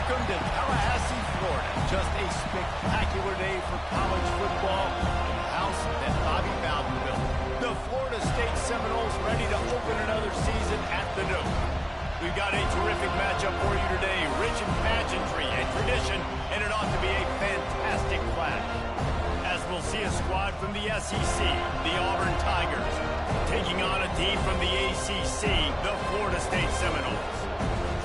welcome to Tallahassee, Florida. Just a spectacular day for college football in the house that Bobby Bowden built. The Florida State Seminoles ready to open another season at the Nook. We've got a terrific matchup for you today, rich in pageantry and tradition, and it ought to be a fantastic clash. As we'll see a squad from the SEC, the Auburn Tigers, taking on a team from the ACC, the Florida State Seminoles.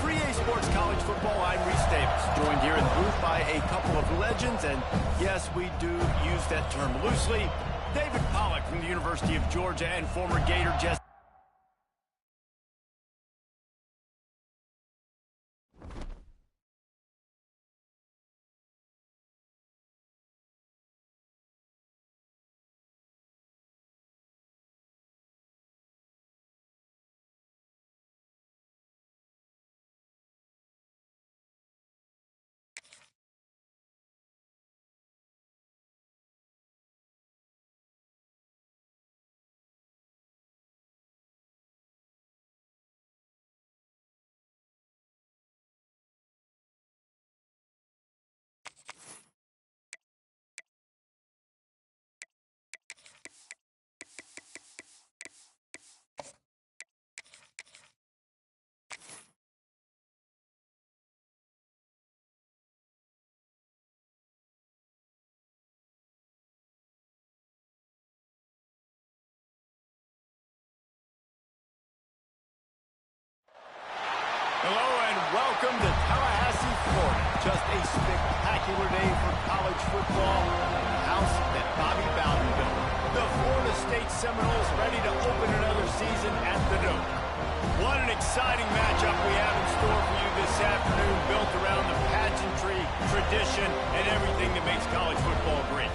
For EA Sports College Football, I'm Reese Davis, joined here in the booth by a couple of legends, and yes, we do use that term loosely. David Pollack from the University of Georgia and former Gator Jesse. Hello and welcome to Tallahassee, Florida. Just a spectacular day for college football in the house that Bobby Bowden built. The Florida State Seminoles ready to open another season at the Nook. What an exciting matchup we have in store for you this afternoon, built around the pageantry, tradition, and everything that makes college football great.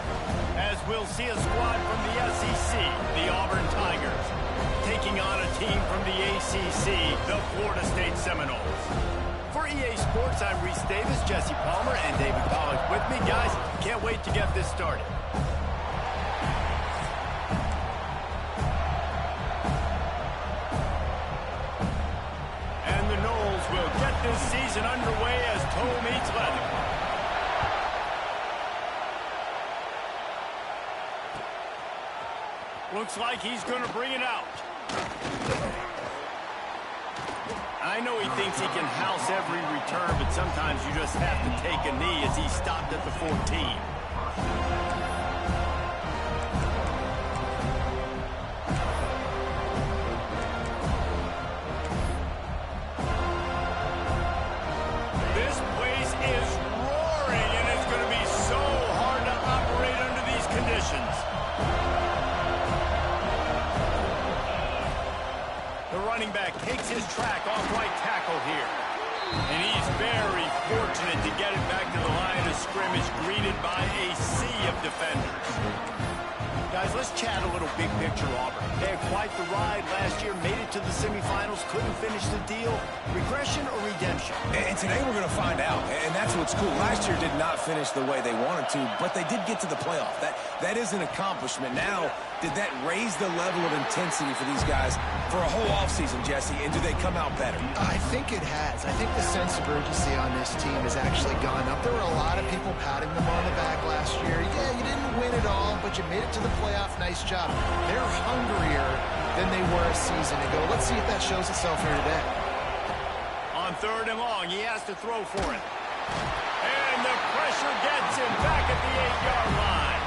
As we'll see a squad from the SEC, the Auburn Tigers, taking on a team from the ACC, the Florida State Seminoles. For EA Sports, I'm Reese Davis, Jesse Palmer, and David Pollack with me. Guys, can't wait to get this started. And the Noles will get this season underway as toe meets leather. Looks like he's going to bring it out. I know he thinks he can house every return, but sometimes you just have to take a knee as he stopped at the 14. This place is roaring, and it's going to be so hard to operate under these conditions. The running back takes his track off right tackle here. And he's very fortunate to get it back to the line of scrimmage, greeted by a sea of defenders. Guys, let's chat a little big picture Auburn. They had quite the ride last year, made it to the semifinals, couldn't finish the deal. Regression or redemption? And today we're going to find out, and that's what's cool. Last year did not finish the way they wanted to, but they did get to the playoff. That is an accomplishment. Now, did that raise the level of intensity for these guys for a whole offseason, Jesse, and do they come out better? I think it has. I think the sense of urgency on this team has actually gone up. There were a lot of people patting them on the back last year. Yeah, you didn't win it all, but you made it to the playoff. Nice job. They're hungrier than they were a season ago. Let's see if that shows itself here today. On 3rd and long, he has to throw for it. And the pressure gets him back at the 8-yard line.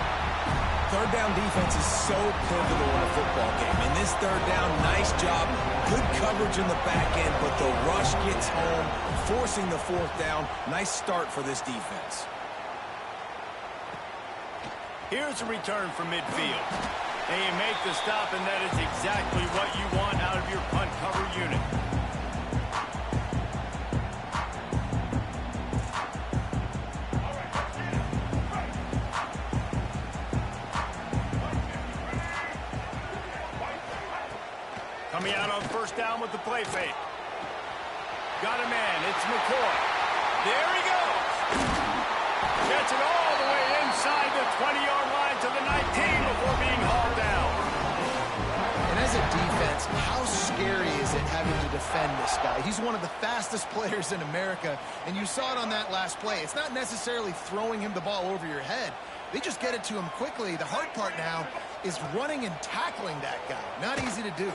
Third down defense is so pivotal in a football game. In this third down, nice job. Good coverage in the back end, but the rush gets home, forcing the 4th down. Nice start for this defense. Here's a return from midfield. They make the stop, and that is exactly what you want out of your punt cover unit. Coming out on 1st down with the play fake. Got a man. It's McCoy. There he goes. Gets it all the way inside the 20-yard line to the 19 before being hauled down. And as a defense, how scary is is it having to defend this guy? He's one of the fastest players in America, and you saw it on that last play. It's not necessarily throwing him the ball over your head. They just get it to him quickly. The hard part now is running and tackling that guy. Not easy to do.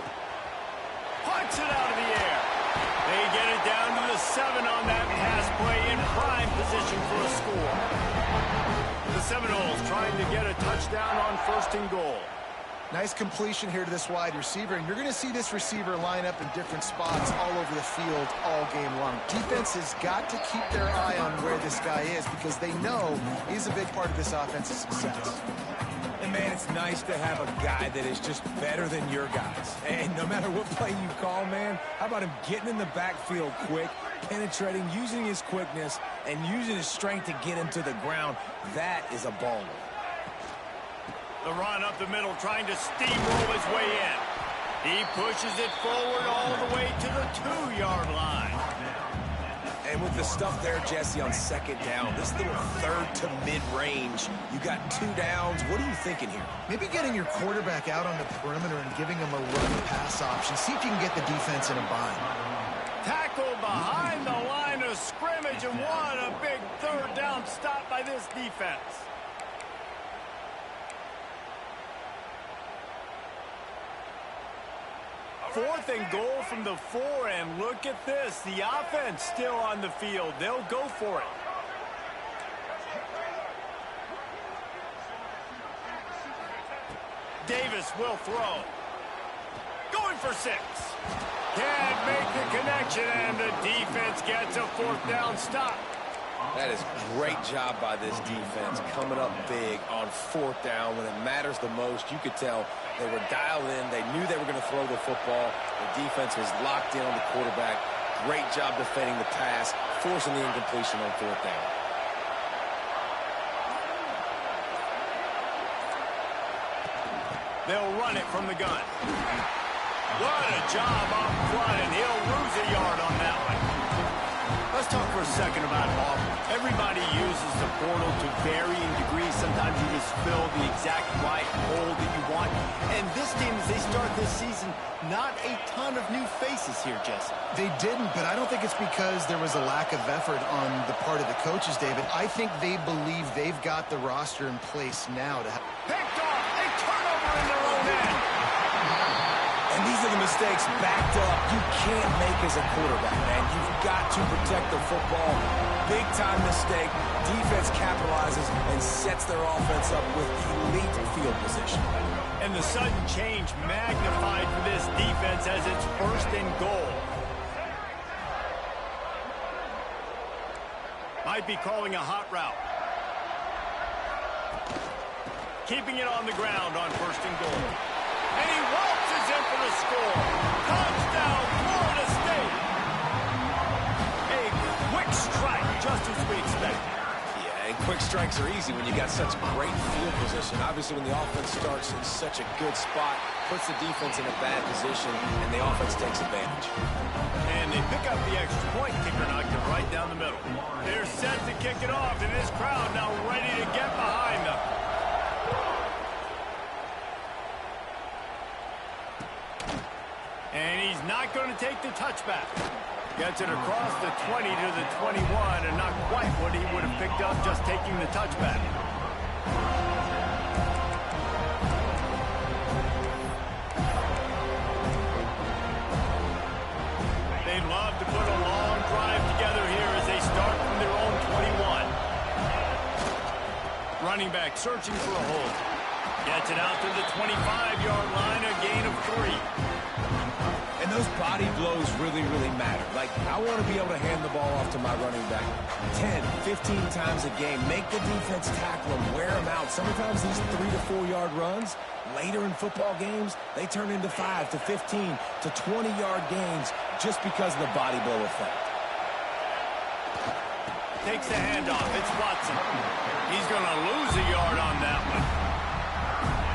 Punts it out of the air. They get it down to the 7 on that pass play in prime position for a score. The Seminoles trying to get a touchdown on 1st and goal. Nice completion here to this wide receiver, and you're going to see this receiver line up in different spots all over the field all game long. Defense has got to keep their eye on where this guy is because they know he's a big part of this offensive success. And, man, it's nice to have a guy that is just better than your guys. And no matter what play you call, man, how about him getting in the backfield quick, penetrating, using his quickness, and using his strength to get him to the ground? That is a baller. The run up the middle, trying to steamroll his way in. He pushes it forward all the way to the 2-yard line. And with the stuff there, Jesse, on 2nd down, this little 3rd to mid-range, you got 2 downs. What are you thinking here? Maybe getting your quarterback out on the perimeter and giving him a run-pass option. See if you can get the defense in a bind. Tackle behind the line of scrimmage, and what a big 3rd down stop by this defense. 4th and goal from the 4, and look at this. The offense still on the field. They'll go for it. Davis will throw. Going for 6. Can't make the connection, and the defense gets a 4th down stop. That is great job by this defense, coming up big on 4th down when it matters the most. You could tell they were dialed in. They knew they were going to throw the football. The defense was locked in on the quarterback. Great job defending the pass, forcing the incompletion on 4th down. They'll run it from the gun. What a job up front, and he'll lose a yard on that one. Let's talk for a second about Auburn. Everybody uses the portal to varying degrees. Sometimes you just fill the exact right hole that you want. And this team, as they start this season, not a ton of new faces here, Jesse. They didn't, but I don't think it's because there was a lack of effort on the part of the coaches, David. I think they believe they've got the roster in place now to have... Picked off, a turnover in their own end. And these are the mistakes backed up you can't make as a quarterback, man. You've got to protect the football. Big-time mistake. Defense capitalizes and sets their offense up with elite field position. And the sudden change magnified for this defense as it's 1st and goal. Might be calling a hot route. Keeping it on the ground on 1st and goal. And he waltzes in for the score. Touchdown, Florida State. A quick strike, just as we expected. Yeah, and quick strikes are easy when you got such great field position. Obviously, when the offense starts in such a good spot, puts the defense in a bad position, and the offense takes advantage. And they pick up the extra point. Kicker knocked it right down the middle. They're set to kick it off, and this crowd now ready to get behind them. And he's not going to take the touchback. Gets it across the 20 to the 21, and not quite what he would have picked up just taking the touchback. They'd love to put a long drive together here as they start from their own 21. Running back searching for a hole. Gets it out to the 25-yard line, a gain of 3. And those body blows really, really matter. Like, I want to be able to hand the ball off to my running back 10, 15 times a game. Make the defense tackle them, wear them out. Sometimes these 3 to 4 yard runs, later in football games, they turn into 5 to 15 to 20-yard gains just because of the body blow effect. Takes the handoff. It's Watson. He's going to lose a yard on that one.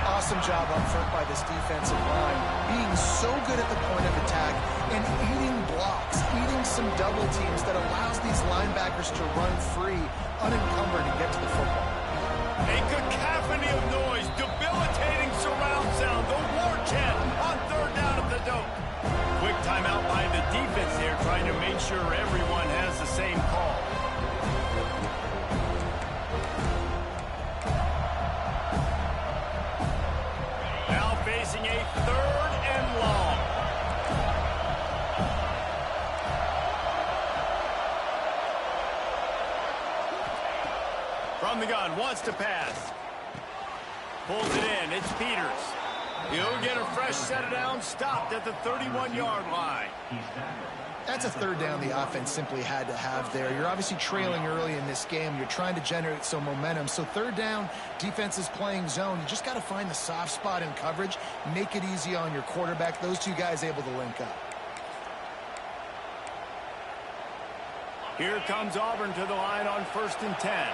Awesome job up front by this defensive line, being so good at the point of attack and eating blocks, eating some double teams that allows these linebackers to run free, unencumbered, and get to the football. A cacophony of noise, debilitating surround sound, the war chant on 3rd down at the dope. Quick timeout sure everyone has the same call. Now facing a 3rd and long. From the gun, wants to pass. Pulls it in, it's Peters. He'll get a fresh set down, stopped at the 31-yard line. That's a 3rd down the offense simply had to have there. You're obviously trailing early in this game. You're trying to generate some momentum. So 3rd down, defense is playing zone. You just got to find the soft spot in coverage, make it easy on your quarterback. Those two guys able to link up. Here comes Auburn to the line on 1st and 10.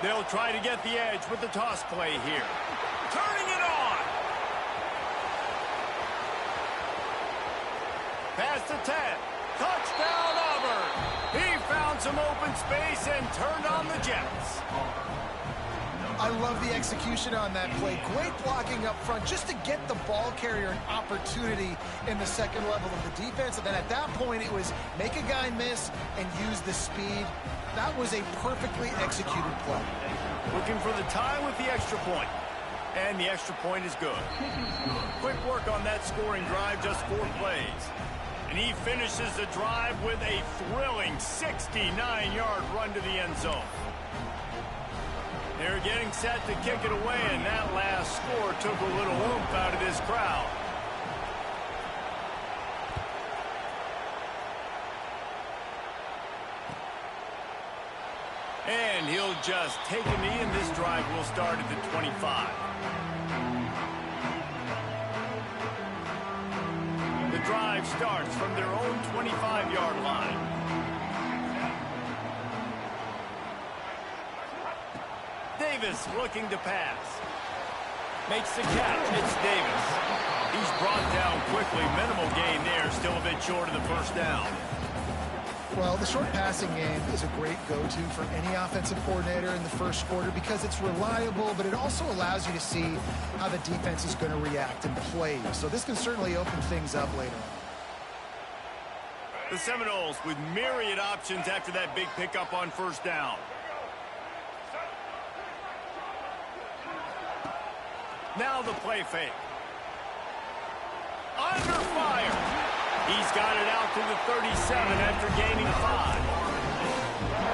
They'll try to get the edge with the toss play here. Turning it on. Past the 10. Touchdown, Auburn. He found some open space and turned on the Jets. I love the execution on that play. Great blocking up front just to get the ball carrier an opportunity in the second level of the defense. And then at that point, it was make a guy miss and use the speed. That was a perfectly executed play. Looking for the tie with the extra point. And the extra point is good. Quick work on that scoring drive, just 4 plays. And he finishes the drive with a thrilling 69-yard run to the end zone. They're getting set to kick it away, and that last score took a little oomph out of this crowd. And he'll just take a knee, and this drive will start at the 25. The drive starts from their own 25-yard line. Davis looking to pass. Makes the catch. It's Davis. He's brought down quickly. Minimal gain there. Still a bit short of the 1st down. Well, the short passing game is a great go-to for any offensive coordinator in the 1st quarter because it's reliable, but it also allows you to see how the defense is going to react and play. So this can certainly open things up later on. The Seminoles with myriad options after that big pickup on 1st down. Now the play fake. Under fire. He's got it out to the 37 after gaining 5.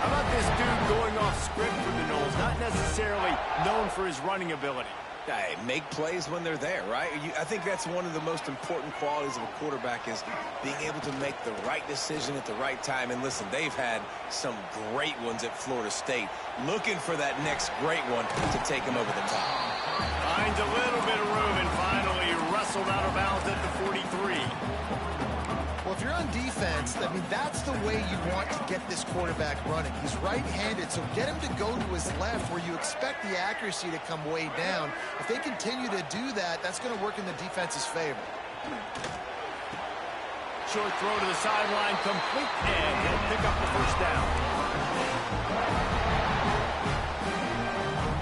How about this dude going off script for the Noles? Not necessarily known for his running ability. Hey, make plays when they're there, right? I think that's one of the most important qualities of a quarterback is being able to make the right decision at the right time. And listen, they've had some great ones at Florida State. Looking for that next great one to take him over the top. Finds a little bit of room and finally wrestled out of bounds at the 43. Well, if you're on defense, I mean, that's the way you want to get this quarterback running. He's right-handed, so get him to go to his left where you expect the accuracy to come way down. If they continue to do that, that's going to work in the defense's favor. Short throw to the sideline, complete, and he'll pick up the 1st down.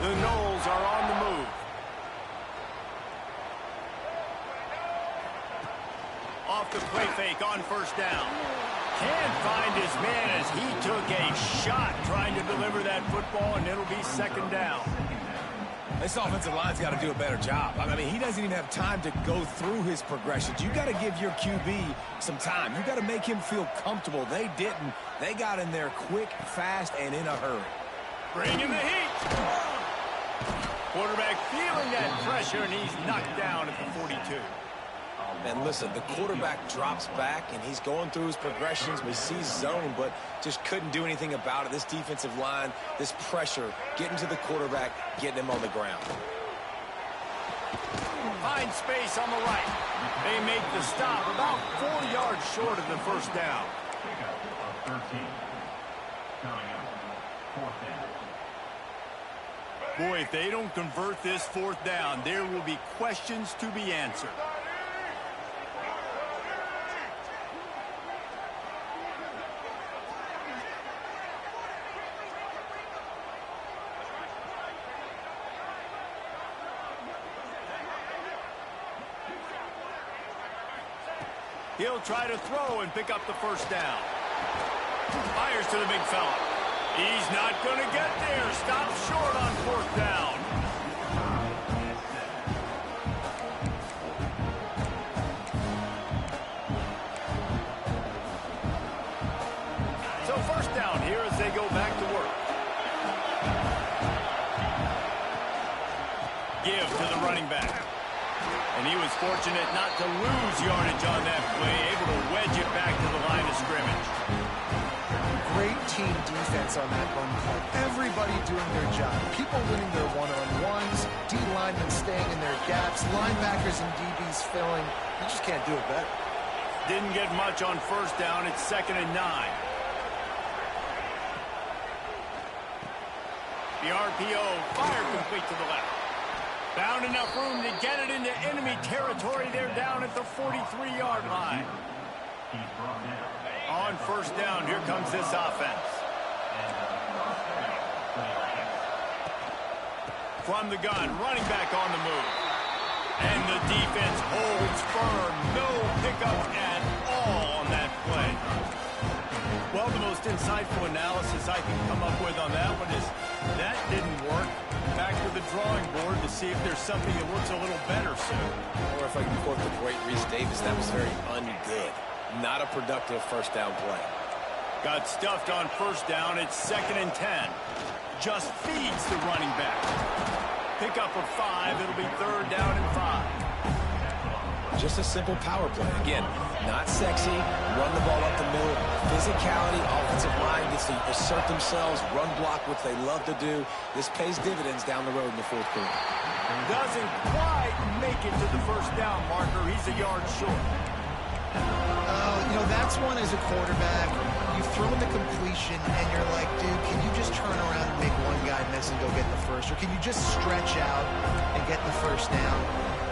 The Noles are on the move. Off the play fake on 1st down. Can't find his man as he took a shot trying to deliver that football, and it'll be 2nd down. This offensive line's got to do a better job. I mean, he doesn't even have time to go through his progressions. You got to give your QB some time. You got to make him feel comfortable. They didn't. They got in there quick, fast, and in a hurry. Bringing the heat. Quarterback feeling that pressure, and he's knocked down at the 42. And listen, the quarterback drops back, and he's going through his progressions. We see zone, but just couldn't do anything about it. This defensive line, this pressure, getting to the quarterback, getting him on the ground. Find space on the right. They make the stop about 4 yards short of the 1st down. Boy, if they don't convert this 4th down, there will be questions to be answered. He'll try to throw and pick up the first down. Fires to the big fella. He's not going to get there. Stop short on fourth down. So first down here as they go back to work. Give to the running back. And he was fortunate not to lose yardage on that play, able to wedge it back to the line of scrimmage. Great team defense on that run play. Everybody doing their job. People winning their one-on-ones, D linemen staying in their gaps, linebackers and DBs filling. You just can't do it better. Didn't get much on first down. It's 2nd and 9. The RPO, fire complete to the left. Found enough room to get it into enemy territory. They're down at the 43-yard line. On first down, here comes this offense. From the gun, running back on the move. And the defense holds firm. No pickup at all on that play. Well, the most insightful analysis I can come up with on that one is that didn't work. Back to the drawing board to see if there's something that works a little better soon. Or if I can quote the great Reese Davis, that was very ungood. Not a productive first down play. Got stuffed on first down. It's 2nd and 10. Just feeds the running back. Pick up of 5. It'll be 3rd down and 5. Just a simple power play. Again, not sexy. Run the ball up the middle. Physicality, offensive line gets to assert themselves, run block, which they love to do. This pays dividends down the road in the fourth quarter. Doesn't quite make it to the first down marker. He's a yard short. You know, that's one as a quarterback. You throw in the completion, and you're like, dude, can you just turn around and make one guy miss and go get the first? Or can you just stretch out and get the first down?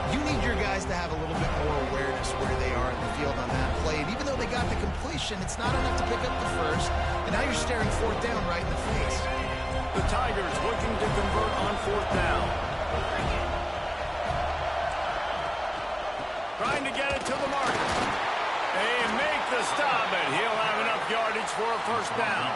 You need your guys to have a little bit more awareness where they are in the field on that play. And even though they got the completion, it's not enough to pick up the first. And now you're staring fourth down right in the face. The Tigers looking to convert on fourth down. Trying to get it to the mark. They make the stop, and he'll have enough yardage for a first down.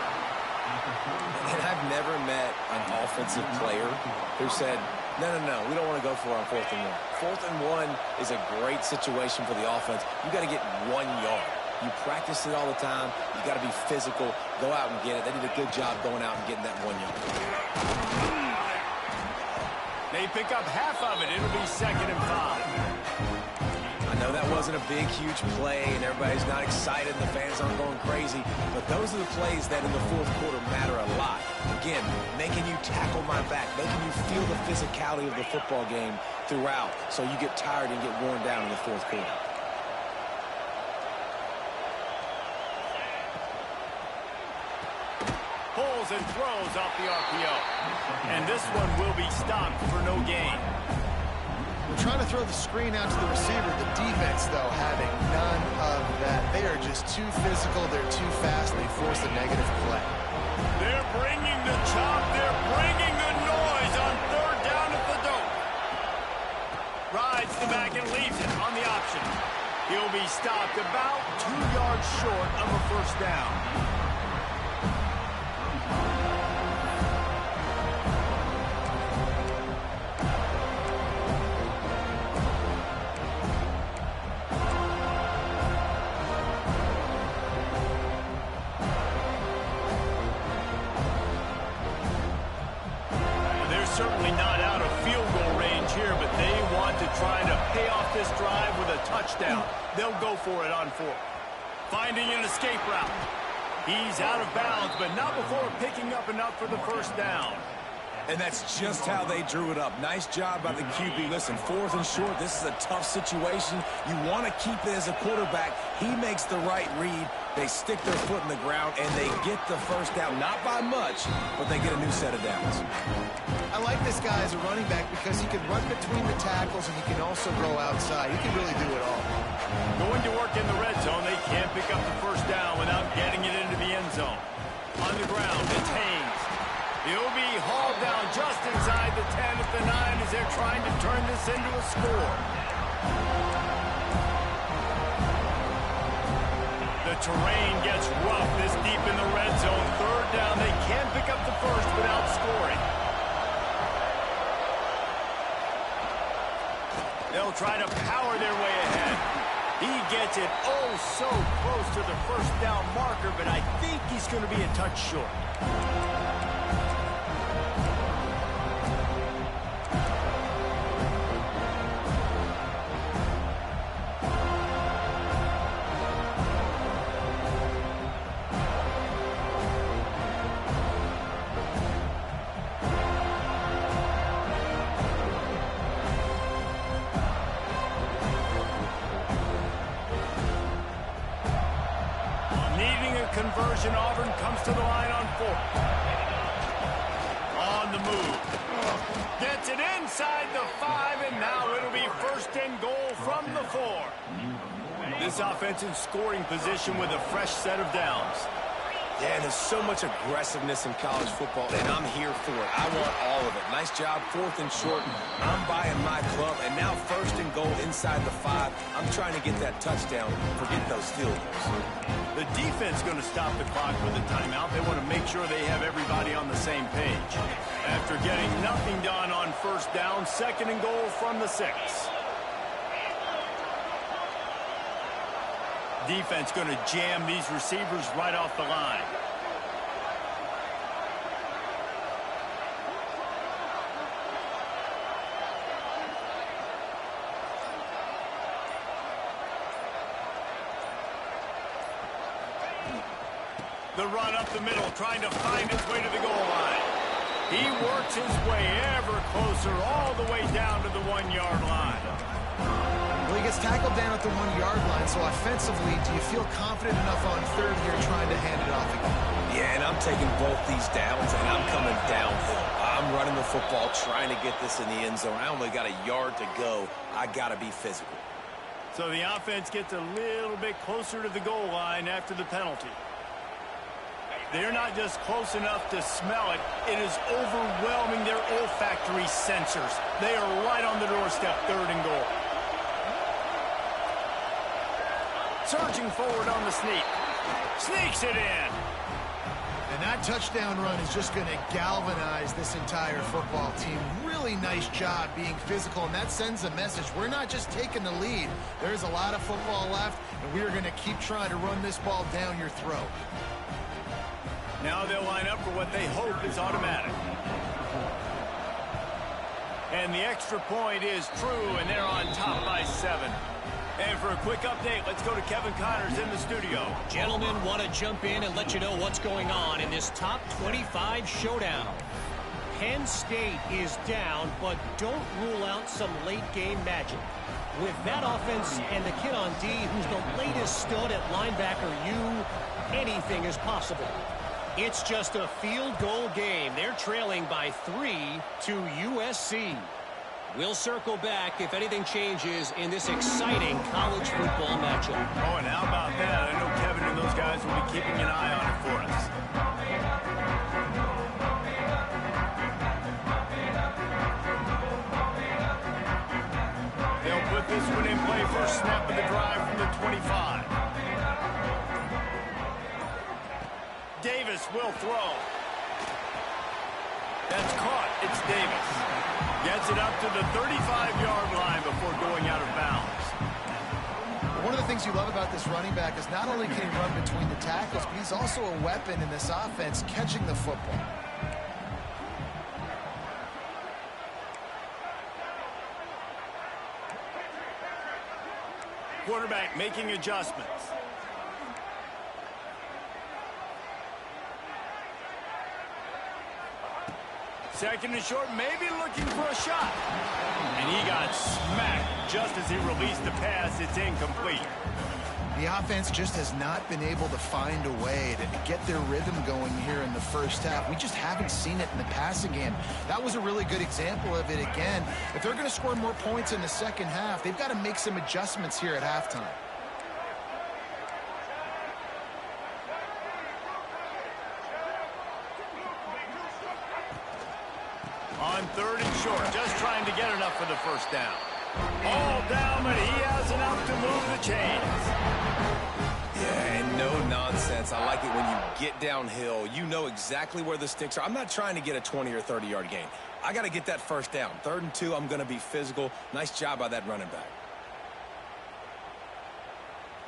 And I've never met an offensive player who said, no, we don't want to go for it on 4th and 1. 4th and 1 is a great situation for the offense. You got to get 1 yard. You practice it all the time. You got to be physical. Go out and get it. They did a good job going out and getting that 1 yard. They pick up half of it. It'll be 2nd and 5. I know that wasn't a big, huge play, and everybody's not excited, and the fans aren't going crazy, but those are the plays that in the fourth quarter matter a lot. Again, making you tackle my back, making you feel the physicality of the football game throughout, so you get tired and get worn down in the fourth quarter. Pulls and throws off the RPO. And this one will be stopped for no gain. We're trying to throw the screen out to the receiver. The defense, though, having none of that. They are just too physical. They're too fast. They force a negative play. They're bringing the chop. They're bringing the noise on 3rd down at the dope. Rides the back and leaves it on the option. He'll be stopped about 2 yards short of a first down. Certainly not out of field goal range here, but they want to try to pay off this drive with a touchdown. They'll go for it on 4th. Finding an escape route. He's out of bounds, but not before picking up enough for the first down. And that's just how they drew it up. Nice job by the QB. Listen, 4th and short, this is a tough situation. You want to keep it as a quarterback. He makes the right read. They stick their foot in the ground, and they get the first down. Not by much, but they get a new set of downs. I like this guy as a running back because he can run between the tackles and he can also go outside. He can really do it all. Going to work in the red zone. They can't pick up the first down without getting it into the end zone. On the ground, it's Haynes. He'll be hauled down just inside the 10 at the 9 as they're trying to turn this into a score. The terrain gets rough this deep in the red zone. Third down, they can't pick up the first without scoring. They'll try to power their way ahead. He gets it oh so close to the first down marker, but I think he's going to be a touch short. Conversion, Auburn comes to the line on 4th. On the move. Gets it inside the 5, and now it'll be 1st and goal from the 4. This offense in scoring position with a fresh set of downs. Yeah, there's so much aggressiveness in college football, and I'm here for it. I want all of it. Nice job, 4th and short. I'm buying my club, and now 1st and goal inside the 5. I'm trying to get that touchdown. Forget those field goals. The defense going to stop the clock with a timeout. They want to make sure they have everybody on the same page. After getting nothing done on 1st down, 2nd and goal from the 6. Defense going to jam these receivers right off the line. The run up the middle, trying to find his way to the goal line. He works his way ever closer, all the way down to the 1-yard line. Well, he gets tackled down at the 1-yard line, so offensively, do you feel confident enough on 3rd here trying to hand it off again? Yeah, and I'm taking both these downs, and I'm coming downhill. I'm running the football, trying to get this in the end zone. I only got a yard to go. I got to be physical. So the offense gets a little bit closer to the goal line after the penalty. They're not just close enough to smell it. It is overwhelming their olfactory sensors. They are right on the doorstep, 3rd and goal. Surging forward on the sneak. Sneaks it in. And that touchdown run is just going to galvanize this entire football team. Really nice job being physical, and that sends a message. We're not just taking the lead. There's a lot of football left, and we are going to keep trying to run this ball down your throat. Now they'll line up for what they hope is automatic. And the extra point is true, and they're on top by 7. And for a quick update, let's go to Kevin Connors in the studio. Gentlemen, want to jump in and let you know what's going on in this top 25 showdown. Penn State is down, but don't rule out some late-game magic. With that offense and the kid on D, who's the latest stud at linebacker, anything is possible. It's just a field goal game. They're trailing by 3 to USC. We'll circle back if anything changes in this exciting college football matchup. Oh, and how about that? I know Kevin and those guys will be keeping an eye on it for us. They'll put this one in play first snap of the drive from the 25. Davis will throw. That's caught. It's Davis. Gets it up to the 35-yard line before going out of bounds. One of the things you love about this running back is not only can he run between the tackles, but he's also a weapon in this offense catching the football. Quarterback making adjustments. Second and short, maybe looking for a shot. And he got smacked just as he released the pass. It's incomplete. The offense just has not been able to find a way to get their rhythm going here in the first half. We just haven't seen it in the passing game. That was a really good example of it again. If they're going to score more points in the second half, they've got to make some adjustments here at halftime. On third and short, just trying to get enough for the first down. All down, but he has enough to move the chains. Yeah, and sense. I like it when you get downhill. You know exactly where the sticks are. I'm not trying to get a 20 or 30-yard gain. I got to get that first down. 3rd and 2, I'm going to be physical. Nice job by that running back.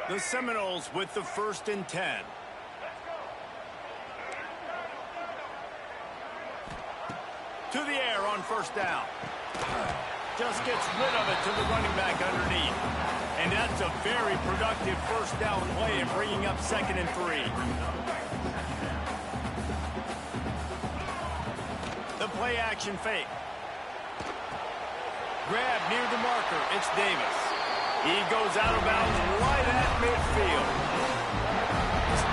The Seminoles with the 1st and 10. To the air on 1st down. Just gets rid of it to the running back underneath. And that's a very productive 1st down play and bringing up 2nd and 3. The play action fake. Grab near the marker. It's Davis. He goes out of bounds right at midfield.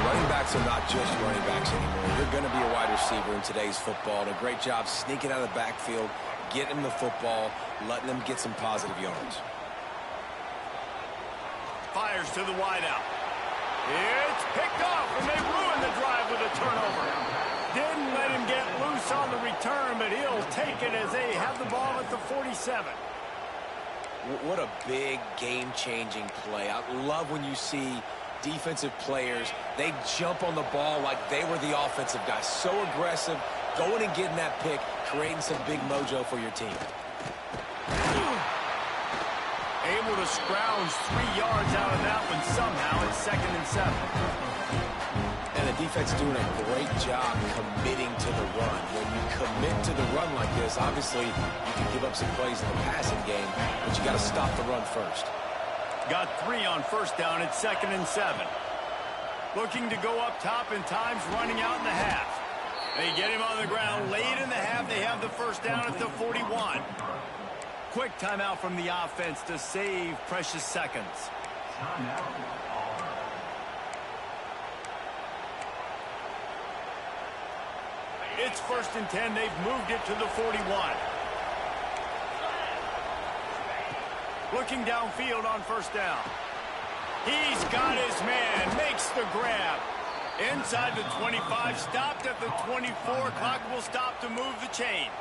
Running backs are not just running backs anymore. You're going to be a wide receiver in today's football. And a great job sneaking out of the backfield, getting them the football, letting them get some positive yards. Fires to the wideout. It's picked off, and they ruin the drive with a turnover. Didn't let him get loose on the return, but he'll take it as they have the ball at the 47. What a big game-changing play. I love when you see defensive players, they jump on the ball like they were the offensive guys. So aggressive, going and getting that pick, creating some big mojo for your team. Able to scrounge 3 yards out of that one somehow. It's 2nd and 7. And the defense doing a great job committing to the run. When you commit to the run like this, obviously you can give up some plays in the passing game, but you got to stop the run first. Got 3 on 1st down at 2nd and 7. Looking to go up top and time's running out in the half. They get him on the ground late in the half. They have the 1st down at the 41. Quick timeout from the offense to save precious seconds. It's 1st and 10. They've moved it to the 41. Looking downfield on 1st down. He's got his man. Makes the grab. Inside the 25. Stopped at the 24. Clock will stop to move the chains.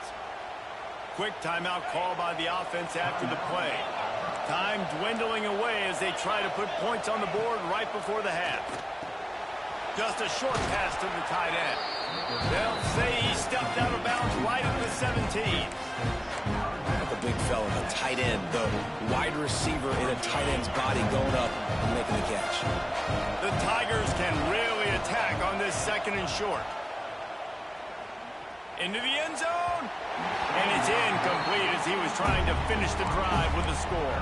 Quick timeout call by the offense after the play. Time dwindling away as they try to put points on the board right before the half. Just a short pass to the tight end. They'll say he stepped out of bounds right at the 17. The big fella, the tight end, the wide receiver in a tight end's body going up and making the catch. The Tigers can really attack on this 2nd and short. Into the end zone. And it's incomplete as he was trying to finish the drive with a score.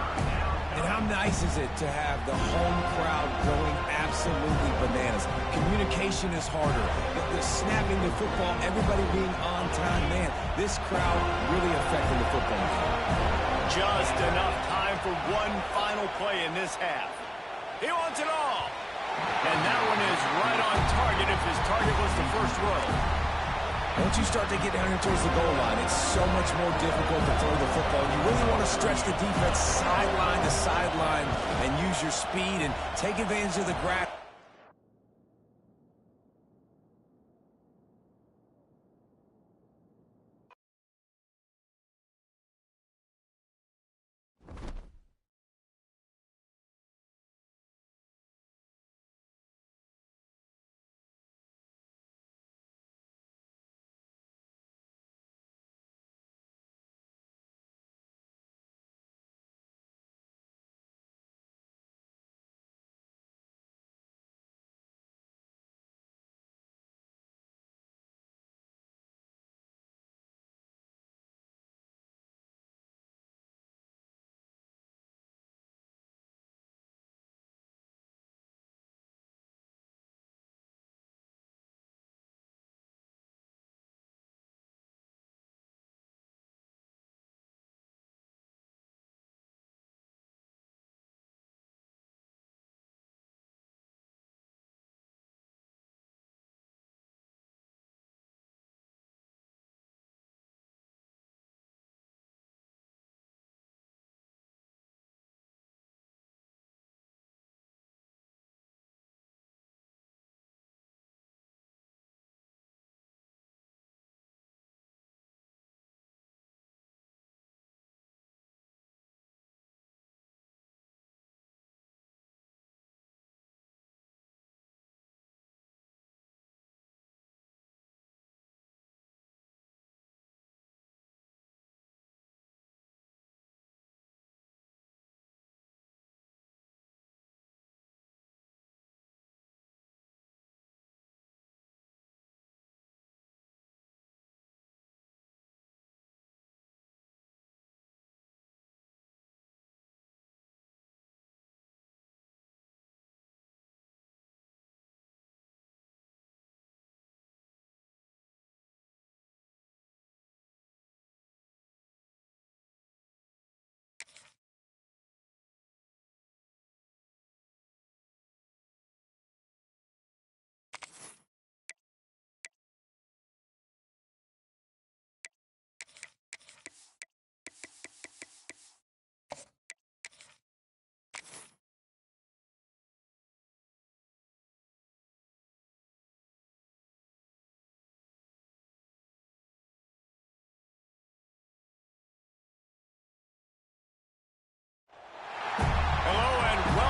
And how nice is it to have the home crowd going absolutely bananas? Communication is harder. The snapping the football, everybody being on time. Man, this crowd really affecting the football game. Just enough time for one final play in this half. He wants it all. And that one is right on target if his target was the first row. Once you start to get down here towards the goal line, it's so much more difficult to throw the football. You really want to stretch the defense sideline to sideline and use your speed and take advantage of the grab.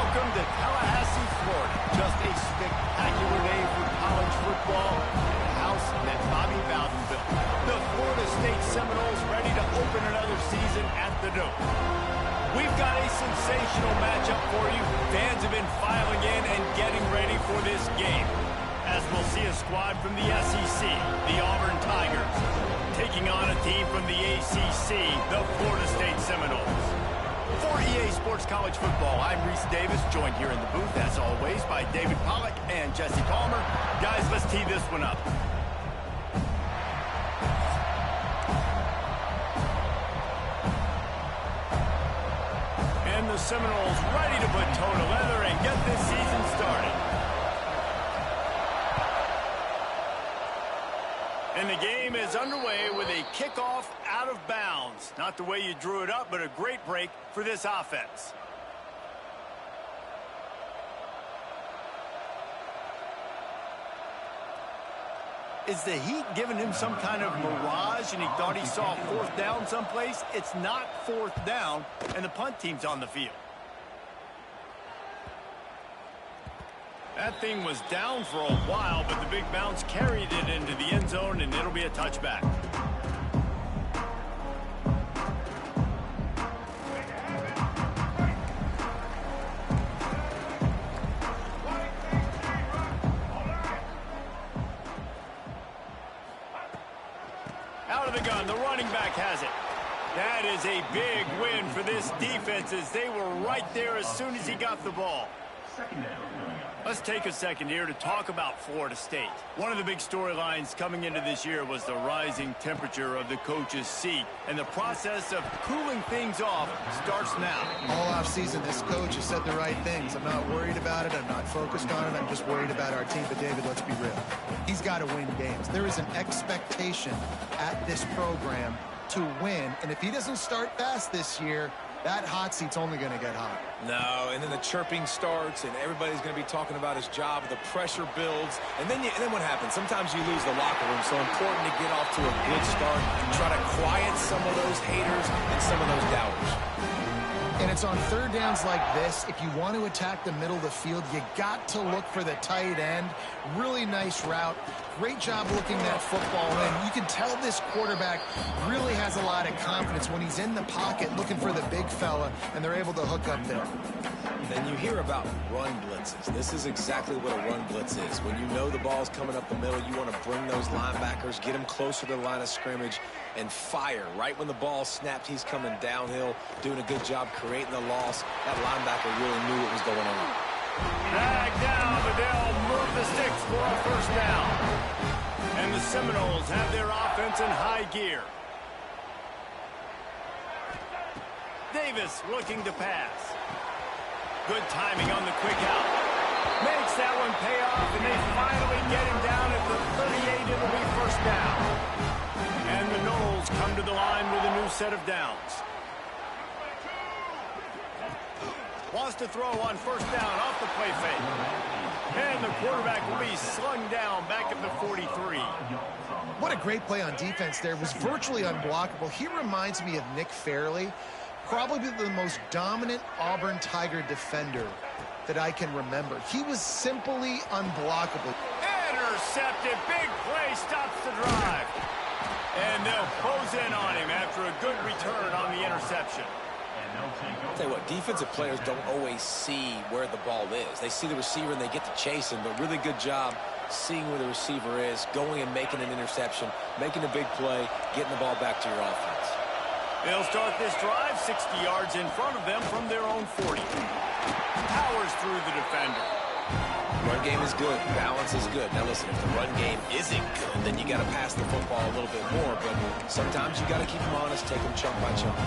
Welcome to Tallahassee, Florida. Just a spectacular day for college football and a house that Bobby Bowden built. The Florida State Seminoles ready to open another season at the Dome. We've got a sensational matchup for you. Fans have been filing in and getting ready for this game, as we'll see a squad from the SEC, the Auburn Tigers, taking on a team from the ACC, the Florida State Seminoles. For EA Sports College Football, I'm Reese Davis, joined here in the booth, as always, by David Pollack and Jesse Palmer. Guys, let's tee this one up. And the Seminoles ready to put toe to leather and get this season started. And the game is underway with a kickoff out of bounds. Not the way you drew it up, but a great break for this offense. Is the heat giving him some kind of mirage and he thought he saw fourth down someplace? It's not fourth down, and the punt team's on the field. That thing was down for a while, but the big bounce carried it into the end zone, and it'll be a touchback. Out of the gun, the running back has it. That is a big win for this defense, as they were right there as soon as he got the ball. Let's take a second here to talk about Florida State. One of the big storylines coming into this year was the rising temperature of the coach's seat, and the process of cooling things off starts now. All offseason, this coach has said the right things. I'm not worried about it. I'm not focused on it. I'm just worried about our team. But, David, let's be real. He's got to win games. There is an expectation at this program to win, and if he doesn't start fast this year, that hot seat's only going to get hot. No, and then the chirping starts, and everybody's going to be talking about his job. The pressure builds, and then what happens? Sometimes you lose the locker room. So important to get off to a good start, try to quiet some of those haters and some of those doubters. And it's on third downs like this. If you want to attack the middle of the field, you got to look for the tight end. Really nice route. Great job looking that football in. You can tell this quarterback really has a lot of confidence when he's in the pocket looking for the big fella, and they're able to hook up there. Then you hear about run blitzes. This is exactly what a run blitz is. When you know the ball's coming up the middle, you want to bring those linebackers, get them closer to the line of scrimmage, and fire. Right when the ball snapped, he's coming downhill, doing a good job creating the loss. That linebacker really knew what was going on. Drag down, but they'll move the sticks for a first down. And the Seminoles have their offense in high gear. Davis looking to pass. Good timing on the quick out. Makes that one pay off, and they finally get him down at the 38. It'll be first down. And the Noles come to the line with a new set of downs. Wants to throw on first down off the play fake. And the quarterback will be slung down back at the 43. What a great play on defense there. It was virtually unblockable. He reminds me of Nick Fairley, probably the most dominant Auburn Tiger defender that I can remember. He was simply unblockable. Intercepted. Big play stops the drive. And they'll close in on him after a good return on the interception. I'll tell you what, defensive players don't always see where the ball is. They see the receiver and they get to chase him, but really good job seeing where the receiver is, going and making an interception, making a big play, getting the ball back to your offense. They'll start this drive 60 yards in front of them from their own 40. Powers through the defender. Run game is good. Balance is good. Now listen, if the run game isn't good, then you got to pass the football a little bit more, but sometimes you got to keep them honest, take them chunk by chunk.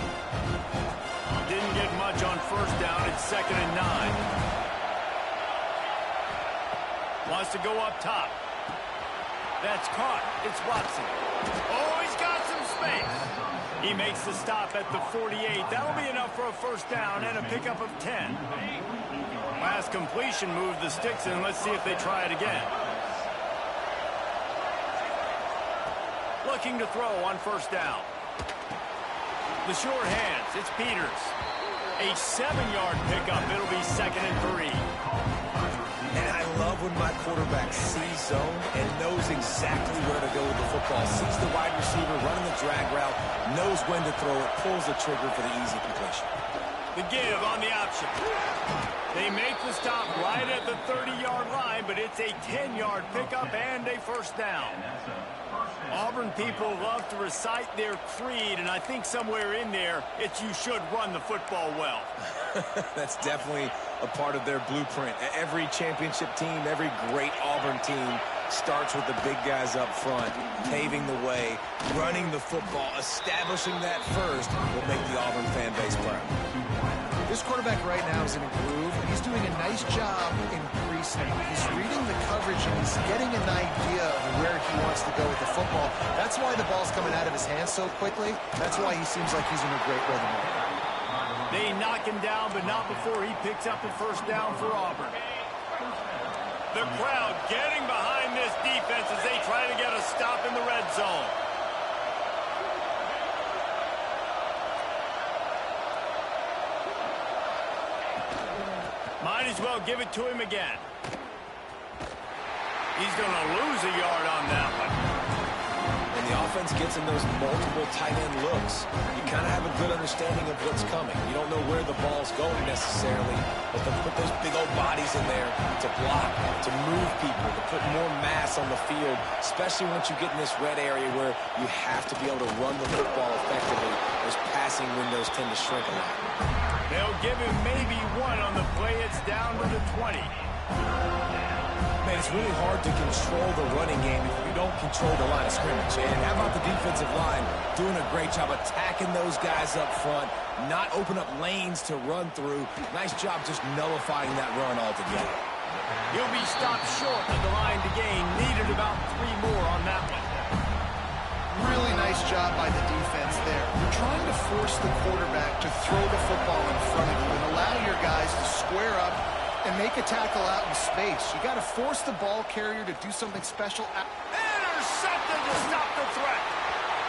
Didn't get much on first down. It's 2nd and 9. Wants to go up top. That's caught. It's Watson. Oh, he's got some space. He makes the stop at the 48. That'll be enough for a first down and a pickup of 10. Last completion moved the sticks in. Let's see if they try it again. Looking to throw on first down. The short hands. It's Peters. A 7-yard pickup. It'll be 2nd and 3. And I love when my quarterback sees zone and knows exactly where to go with the football. Sees the wide receiver running the drag route, knows when to throw it, pulls the trigger for the easy completion. The give on the option. They make the stop right at the 30-yard line, but it's a 10-yard pickup and a first down. Auburn people love to recite their creed, and I think somewhere in there, it's you should run the football well. That's definitely a part of their blueprint. Every championship team, every great Auburn team starts with the big guys up front, paving the way, running the football, establishing that first will make the Auburn fan base proud. This quarterback right now is in a groove, and he's doing a nice job in pre-snap. He's reading the coverage, and he's getting an idea of where he wants to go with the football. That's why the ball's coming out of his hands so quickly. That's why he seems like he's in a great rhythm. They knock him down, but not before he picks up a first down for Auburn. The crowd getting behind this defense as they try to get a stop in the red zone. Might as well give it to him again. He's going to lose a yard on that one. And the offense gets in those multiple tight end looks. You kind of have a good understanding of what's coming. You don't know where the ball's going necessarily, but to put those big old bodies in there to block, to move people, to put more mass on the field, especially once you get in this red area where you have to be able to run the football effectively. Those passing windows tend to shrink a lot. They'll give him maybe one on the play. It's down to the 20. Man, it's really hard to control the running game if you don't control the line of scrimmage. And how about the defensive line doing a great job attacking those guys up front, not open up lanes to run through. Nice job just nullifying that run altogether. He'll be stopped short of the line to gain. Needed about 3 more on that one. Really nice job by the defense there. You're trying to force the quarterback to throw the football in front of you and allow your guys to square up and make a tackle out in space. You got to force the ball carrier to do something special. Intercepted to stop the threat.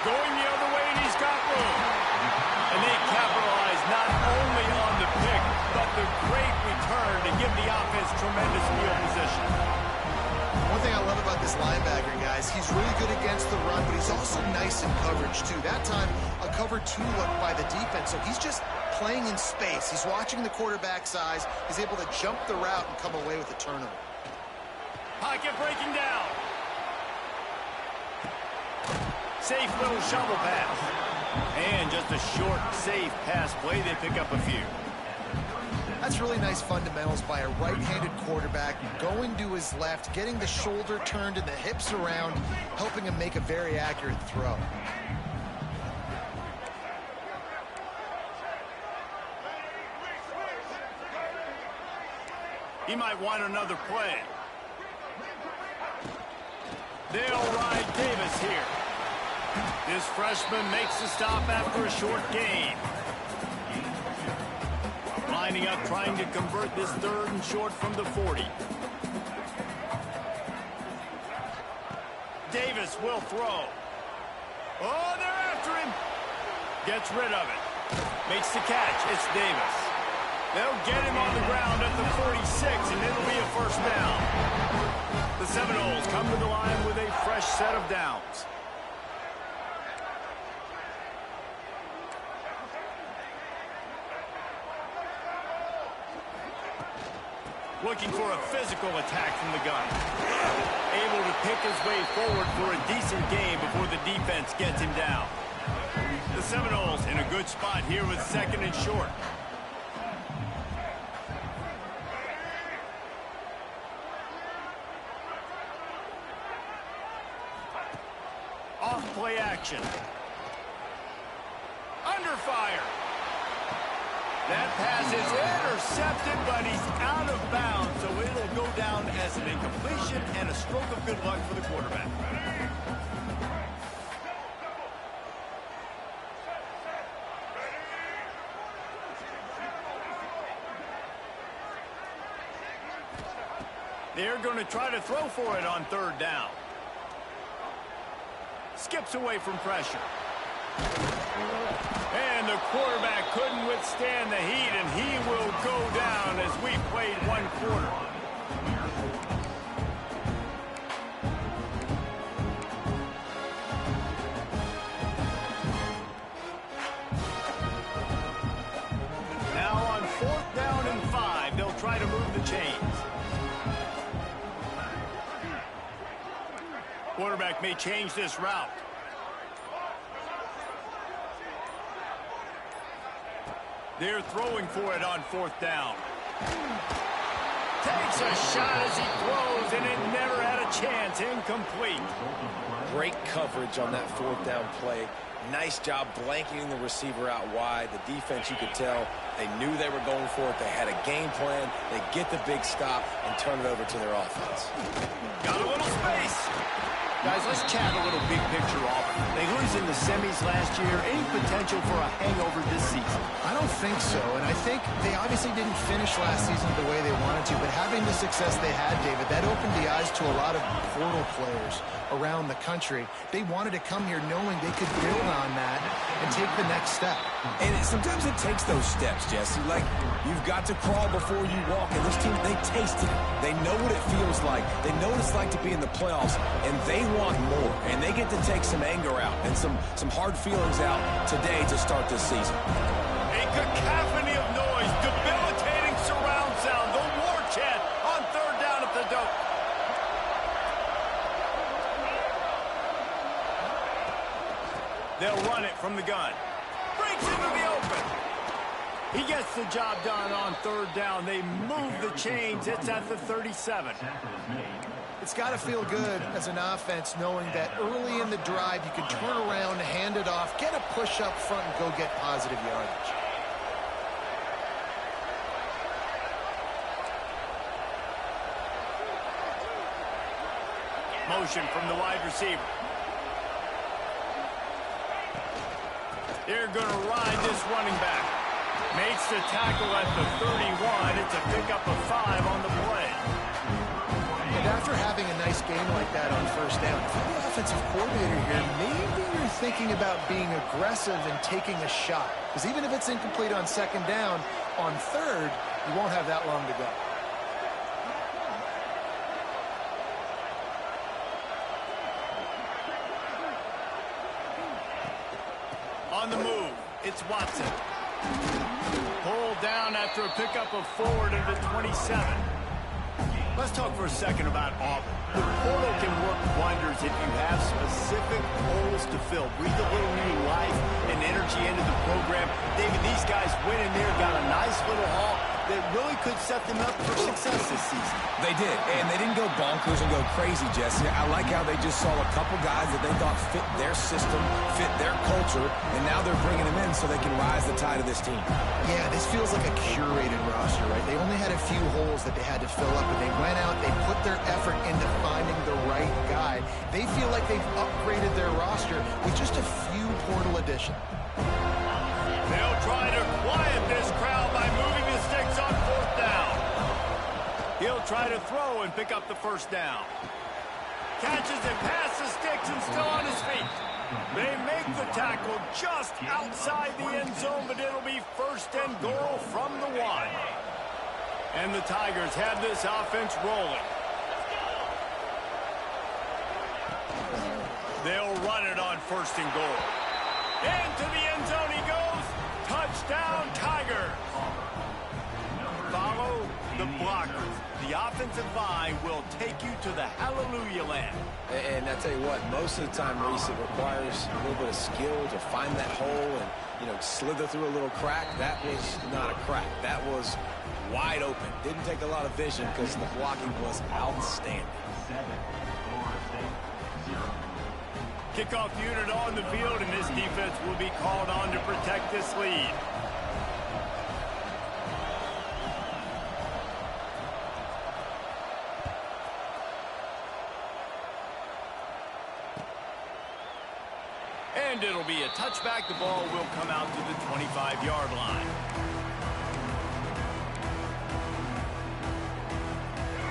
Going the other way, and he's got room. And they capitalize not only on the pick, but the great return to give the offense tremendous field position. One thing I love about this linebacker, guys, he's really good against the run, but he's also nice in coverage, too. That time, a cover 2 look by the defense, so he's just playing in space. He's watching the quarterback's eyes. He's able to jump the route and come away with a turnover. Pocket breaking down. Safe little shovel pass. And just a short, safe pass play. They pick up a few. That's really nice fundamentals by a right-handed quarterback, going to his left, getting the shoulder turned and the hips around, helping him make a very accurate throw. He might want another play. They'll ride Davis here. This freshman makes the stop after a short gain. Lining up, trying to convert this 3rd and short from the 40. Davis will throw. Oh, they're after him. Gets rid of it. Makes the catch. It's Davis. They'll get him on the ground at the 46, and it'll be a first down. The Seminoles come to the line with a fresh set of downs. Looking for a physical attack from the gun. Able to pick his way forward for a decent game before the defense gets him down. The Seminoles in a good spot here with 2nd and short. Off play action. Under fire. That pass is intercepted, but he's out of bounds, so it'll go down as an incompletion and a stroke of good luck for the quarterback. They're going to try to throw for it on 3rd down. Skips away from pressure. And the quarterback couldn't withstand the heat, and he will go down as we played one quarter. Now on 4th down and 5, they'll try to move the chains. Quarterback may change this route. They're throwing for it on 4th down. Takes a shot as he throws, and it never had a chance. Incomplete. Great coverage on that 4th down play. Nice job blanketing the receiver out wide. The defense, you could tell, they knew they were going for it. They had a game plan. They get the big stop and turn it over to their offense. Got a little space. Guys, let's chat a little big picture Auburn. They lose in the semis last year. Any potential for a hangover this season? I don't think so, and I think they obviously didn't finish last season the way they wanted to, but having the success they had, David, that opened the eyes to a lot of portal players around the country. They wanted to come here knowing they could build on that and take the next step. And sometimes it takes those steps, Jesse. Like, you've got to crawl before you walk, and this team, they tasted it. They know what it feels like. They know what it's like to be in the playoffs, and they want more, and they get to take some anger out and some hard feelings out today to start this season. A cacophony of noise, debilitating surround sound, the war chant on 3rd down at the dope. They'll run it from the gun. Breaks into the open. He gets the job done on 3rd down. They move the chains. It's at the 37. It's got to feel good as an offense knowing that early in the drive you can turn around, hand it off, get a push up front, and go get positive yardage. Motion from the wide receiver. They're going to ride this running back. Makes the tackle at the 31. It's a pickup of 5 on the play. And after having a nice game like that on 1st down, if you're the offensive coordinator here, maybe you're thinking about being aggressive and taking a shot. Because even if it's incomplete on 2nd down, on 3rd, you won't have that long to go. On the move, it's Watson. Pulled down after a pickup of 4 to the 27. Let's talk for a second about Auburn. The portal can work wonders if you have specific holes to fill. Breathe a little new life and energy into the program. David, these guys went in there, got a nice little haul that really could set them up for success this season. They did, and they didn't go bonkers and go crazy, Jesse. I like how they just saw a couple guys that they thought fit their system, fit their culture, and now they're bringing them in so they can rise the tide of this team. Yeah, this feels like a curated roster, right? They only had a few holes that they had to fill up, and they went out, they put their effort into finding the right guy. They feel like they've upgraded their roster with just a few portal additions. They'll try to quiet this crowd by moving the sticks on 4th down. He'll try to throw and pick up the 1st down. Catches it past the sticks and still on his feet. They make the tackle just outside the end zone, but it'll be 1st and goal from the 1. And the Tigers have this offense rolling. They'll run it on 1st and goal. Into the end zone he goes. Touchdown, Tigers. Follow the blockers. The offensive line will take you to the hallelujah land. And I tell you what, most of the time, Reese, it requires a little bit of skill to find that hole and, slither through a little crack. That was not a crack. That was wide open. Didn't take a lot of vision because the blocking was outstanding. Kickoff unit on the field, and this defense will be called on to protect this lead. And it'll be a touchback. The ball will come out to the 25-yard line.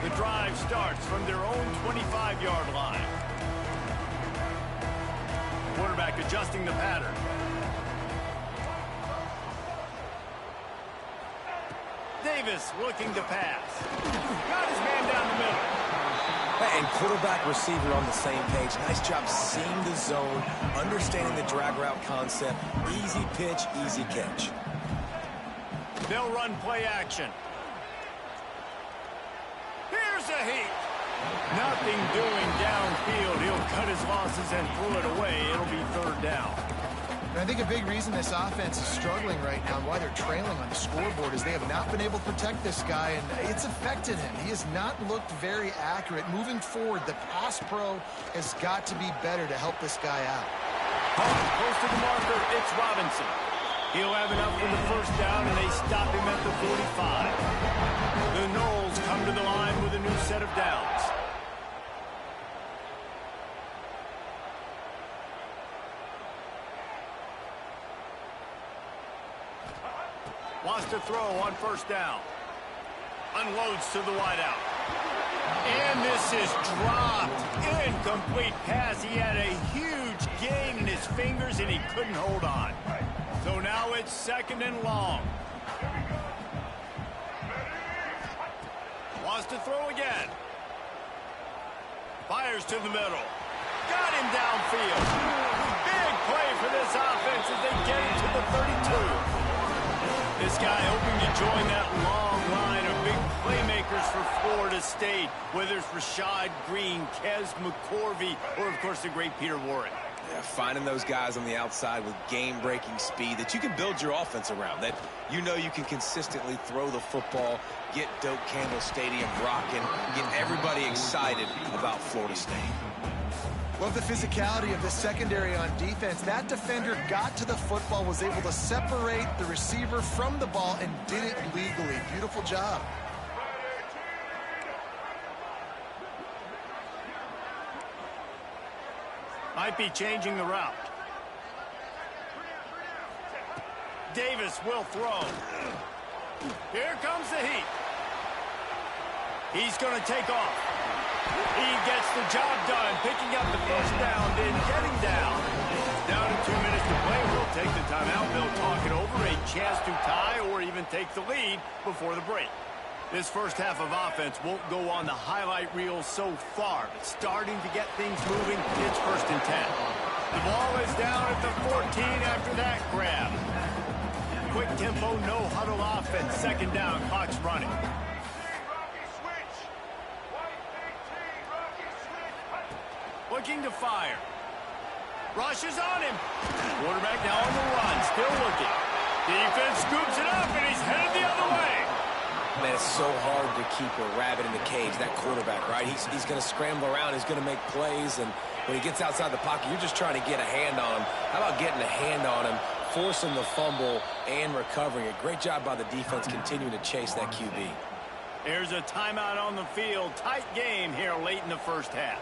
The drive starts from their own 25-yard line. Quarterback adjusting the pattern. Davis looking to pass. Got his man down the middle. And quarterback receiver on the same page. Nice job seeing the zone, understanding the drag route concept. Easy pitch, easy catch. They'll run play action. Here's a heat. Nothing doing downfield. He'll cut his losses and throw it away. It'll be third down. And I think a big reason this offense is struggling right now and why they're trailing on the scoreboard is they have not been able to protect this guy, and it's affected him. He has not looked very accurate. Moving forward, the pass pro has got to be better to help this guy out. Close to the marker, it's Robinson. He'll have enough for the first down, and they stop him at the 45. The Knowles come to the line with a new set of downs. Wants to throw on first down. Unloads to the wideout. And this is dropped. Incomplete pass. He had a huge gain in his fingers, and he couldn't hold on. So now it's second and long. Wants to throw again. Fires to the middle. Got him downfield. Big play for this offense as they get it to the 32. This guy hoping to join that long line of big playmakers for Florida State, whether it's Rashad Green, Kez McCorvey, or, of course, the great Peter Warren. Yeah, finding those guys on the outside with game-breaking speed that you can build your offense around, that you know you can consistently throw the football, get Doak Campbell Stadium rocking, get everybody excited about Florida State. Love the physicality of the secondary on defense. That defender got to the football, was able to separate the receiver from the ball, and did it legally. Beautiful job. Might be changing the route. Davis will throw. Here comes the heat. He's going to take off. He gets the job done, picking up the first down, then getting down. Down to 2 minutes to play. We'll take the timeout. They'll talk it over, a chance to tie or even take the lead before the break. This first half of offense won't go on the highlight reel so far, but starting to get things moving. It's first and 10. The ball is down at the 14 after that grab. Quick tempo, no huddle offense. Second down, clock's running. Looking to fire. Rushes on him. Quarterback now on the run, still looking. Defense scoops it up, and he's headed the other way. Man, it's so hard to keep a rabbit in the cage, that quarterback, right? He's going to scramble around, he's going to make plays, and when he gets outside the pocket, you're just trying to get a hand on him. How about getting a hand on him, forcing the fumble, and recovering it? Great job by the defense continuing to chase that QB. There's a timeout on the field. Tight game here late in the first half.